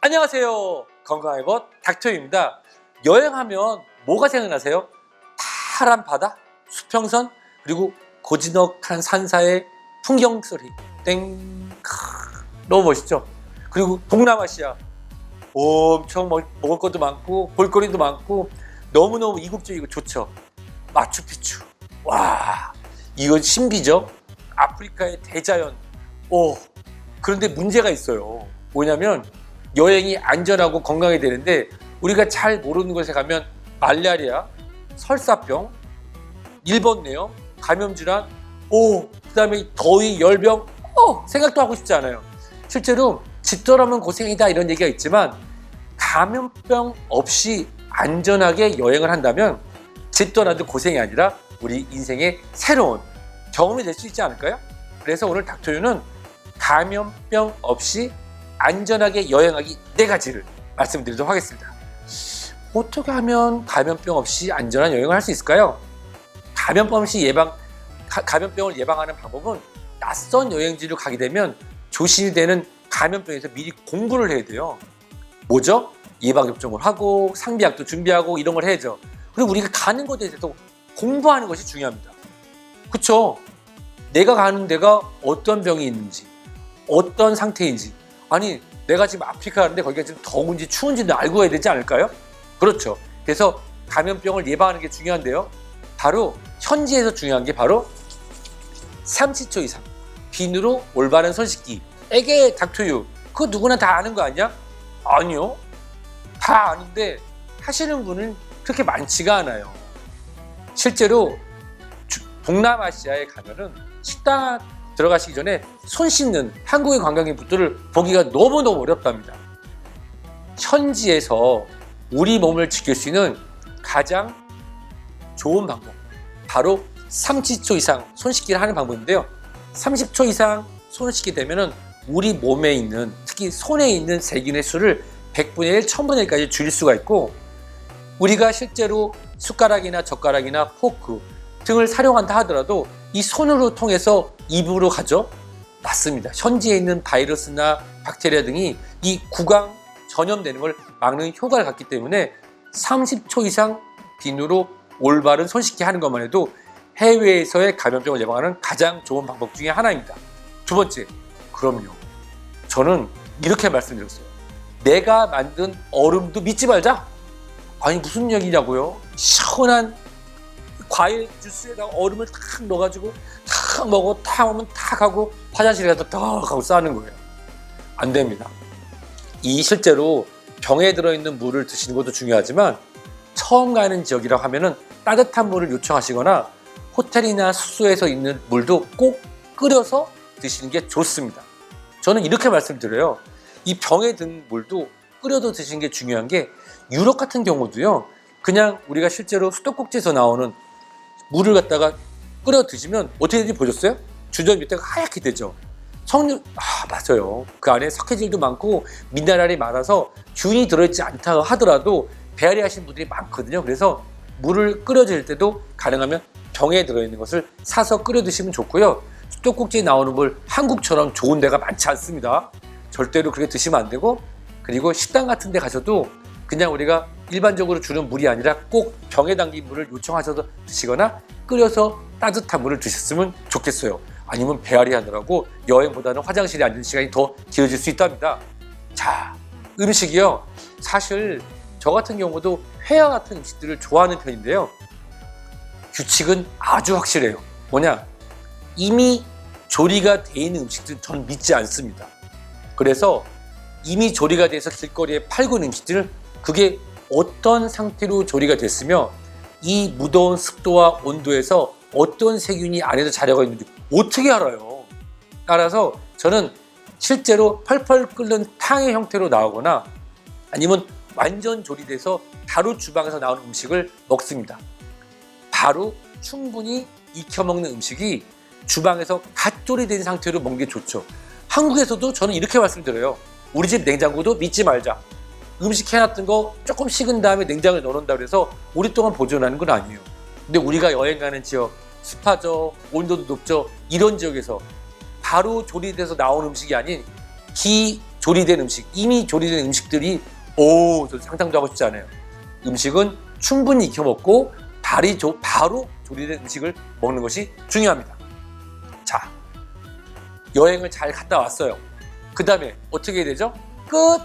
안녕하세요. 건강의 벗 닥터유입니다. 여행하면 뭐가 생각나세요? 파란 바다, 수평선, 그리고 고즈넉한 산사의 풍경 소리. 땡. 너무 멋있죠? 그리고 동남아시아 엄청 먹을 것도 많고 볼거리도 많고 너무너무 이국적이고 좋죠. 마추픽추. 와, 이건 신비죠? 아프리카의 대자연. 그런데 문제가 있어요. 뭐냐면 여행이 안전하고 건강해야 되는데 우리가 잘 모르는 곳에 가면 말라리아, 설사병, 일본내염, 감염질환, 그다음에 더위, 열병, 생각도 하고 싶지 않아요. 실제로 집돌아오면 고생이다 이런 얘기가 있지만 감염병 없이 안전하게 여행을 한다면 집돌아도 고생이 아니라 우리 인생의 새로운 경험이 될 수 있지 않을까요? 그래서 오늘 닥터유는 감염병 없이 안전하게 여행하기 4가지를 말씀드리도록 하겠습니다. 어떻게 하면 감염병 없이 안전한 여행을 할 수 있을까요? 감염병을 예방하는 방법은 낯선 여행지를 가게 되면 조심이 되는 감염병에서 미리 공부를 해야 돼요. 뭐죠? 예방접종을 하고 상비약도 준비하고 이런 걸 해야죠. 그리고 우리가 가는 곳에 대해서 공부하는 것이 중요합니다. 그렇죠? 내가 가는 데가 어떤 병이 있는지, 어떤 상태인지, 아니 내가 지금 아프리카 가는데 거기가 지금 더운지 추운지도 알고 해야 되지 않을까요? 그렇죠. 그래서 감염병을 예방하는 게 중요한데요. 바로 현지에서 중요한 게 바로 30초 이상 비누로 올바른 손 씻기. 에게 닥터유, 그거 누구나 다 아는 거 아니야? 아니요. 다 아는데 하시는 분은 그렇게 많지가 않아요. 실제로 동남아시아에 가면은 식당 들어가시기 전에 손 씻는 한국의 관광객분들을 보기가 너무너무 어렵답니다. 현지에서 우리 몸을 지킬 수 있는 가장 좋은 방법, 바로 30초 이상 손 씻기를 하는 방법인데요. 30초 이상 손을 씻게 되면 우리 몸에 있는, 특히 손에 있는 세균의 수를 100분의 1, 1000분의 1까지 줄일 수가 있고, 우리가 실제로 숟가락이나 젓가락이나 포크 등을 사용한다 하더라도 이 손으로 통해서 입으로 가죠? 맞습니다. 현지에 있는 바이러스나 박테리아 등이 이 구강 전염되는 걸 막는 효과를 갖기 때문에 30초 이상 비누로 올바른 손 씻기 하는 것만 해도 해외에서의 감염병을 예방하는 가장 좋은 방법 중에 하나입니다. 두 번째, 그럼요. 저는 이렇게 말씀드렸어요. 내가 만든 얼음도 믿지 말자. 아니 무슨 얘기냐고요? 시원한 과일 주스에다가 얼음을 탁 넣어가지고 탁 먹어, 탁 오면 탁 하고 화장실에 가서 탁 하고 싸는 거예요. 안 됩니다. 이 실제로 병에 들어있는 물을 드시는 것도 중요하지만 처음 가는 지역이라고 하면은 따뜻한 물을 요청하시거나 호텔이나 숙소에서 있는 물도 꼭 끓여서 드시는 게 좋습니다. 저는 이렇게 말씀드려요. 이 병에 든 물도 끓여서 드시는 게 중요한 게, 유럽 같은 경우도요, 그냥 우리가 실제로 수도꼭지에서 나오는 물을 갖다가 끓여 드시면 어떻게 되는지 보셨어요? 주전 밑에가 하얗게 되죠. 맞아요. 그 안에 석회질도 많고 미네랄이 많아서 균이 들어있지 않다 하더라도 배앓이 하시는 분들이 많거든요. 그래서 물을 끓여 드실 때도 가능하면 병에 들어있는 것을 사서 끓여 드시면 좋고요. 수도꼭지에 나오는 물 한국처럼 좋은 데가 많지 않습니다. 절대로 그렇게 드시면 안 되고, 그리고 식당 같은 데 가셔도 그냥 우리가 일반적으로 주는 물이 아니라 꼭 병에 담긴 물을 요청하셔서 드시거나 끓여서 따뜻한 물을 드셨으면 좋겠어요. 아니면 배앓이 하느라고 여행보다는 화장실에 앉는 시간이 더 길어질 수 있답니다. 자, 음식이요. 사실 저 같은 경우도 회와 같은 음식들을 좋아하는 편인데요. 규칙은 아주 확실해요. 뭐냐? 이미 조리가 돼 있는 음식들은 저는 믿지 않습니다. 그래서 이미 조리가 돼서 길거리에 팔고 있는 음식들은 그게 어떤 상태로 조리가 됐으며 이 무더운 습도와 온도에서 어떤 세균이 안에서 자려가 있는지 어떻게 알아요? 따라서 저는 실제로 펄펄 끓는 탕의 형태로 나오거나 아니면 완전 조리돼서 바로 주방에서 나오는 음식을 먹습니다. 바로 충분히 익혀 먹는 음식이 주방에서 갓 조리된 상태로 먹는 게 좋죠. 한국에서도 저는 이렇게 말씀드려요. 우리 집 냉장고도 믿지 말자. 음식 해놨던 거 조금 식은 다음에 냉장고에 넣어놓는다 그래서 오랫동안 보존하는 건 아니에요. 근데 우리가 여행 가는 지역, 습하죠, 온도도 높죠, 이런 지역에서 바로 조리돼서 나온 음식이 아닌 조리된 음식, 이미 조리된 음식들이 저 상상도 하고 싶지 않아요. 음식은 충분히 익혀 먹고 바로 조리된 음식을 먹는 것이 중요합니다. 자, 여행을 잘 갔다 왔어요. 그 다음에 어떻게 해야 되죠? 끝!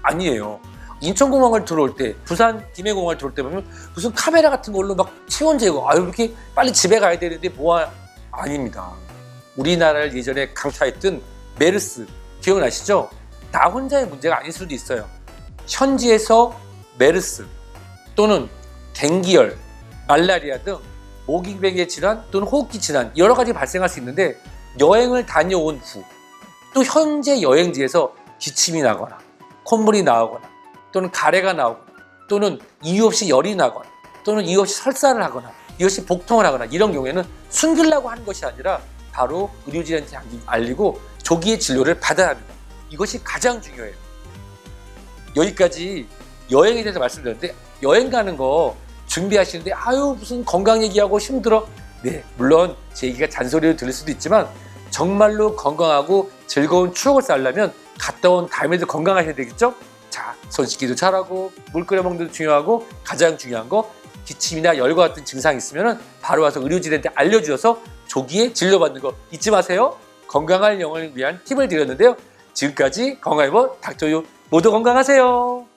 아니에요. 인천공항을 들어올 때, 부산 김해공항을 들어올 때 보면 무슨 카메라 같은 걸로 막 체온 제거, 이렇게 빨리 집에 가야 되는데 아닙니다. 우리나라를 예전에 강타했던 메르스 기억나시죠? 나 혼자의 문제가 아닐 수도 있어요. 현지에서 메르스 또는 댕기열, 말라리아 등 모기백의 질환 또는 호흡기 질환 여러 가지 발생할 수 있는데, 여행을 다녀온 후 또 현재 여행지에서 기침이 나거나 콧물이 나오거나 또는 가래가 나오거나 또는 이유 없이 열이 나거나 또는 이유 없이 설사를 하거나 이유 없이 복통을 하거나 이런 경우에는 숨기려고 하는 것이 아니라 바로 의료진한테 알리고 조기에 진료를 받아야 합니다. 이것이 가장 중요해요. 여기까지 여행에 대해서 말씀드렸는데, 여행 가는 거 준비하시는데 무슨 건강 얘기하고 힘들어. 네, 물론 제 얘기가 잔소리로 들릴 수도 있지만 정말로 건강하고 즐거운 추억을 쌓으려면 갔다 온 다음에도 건강하셔야 되겠죠? 자, 손 씻기도 잘하고 물 끓여 먹는 것도 중요하고, 가장 중요한 거 기침이나 열과 같은 증상이 있으면 바로 와서 의료진한테 알려주셔서 조기에 진료받는 거 잊지 마세요. 건강한 영혼을 위한 팁을 드렸는데요. 지금까지 건강해보 닥터유 모두 건강하세요.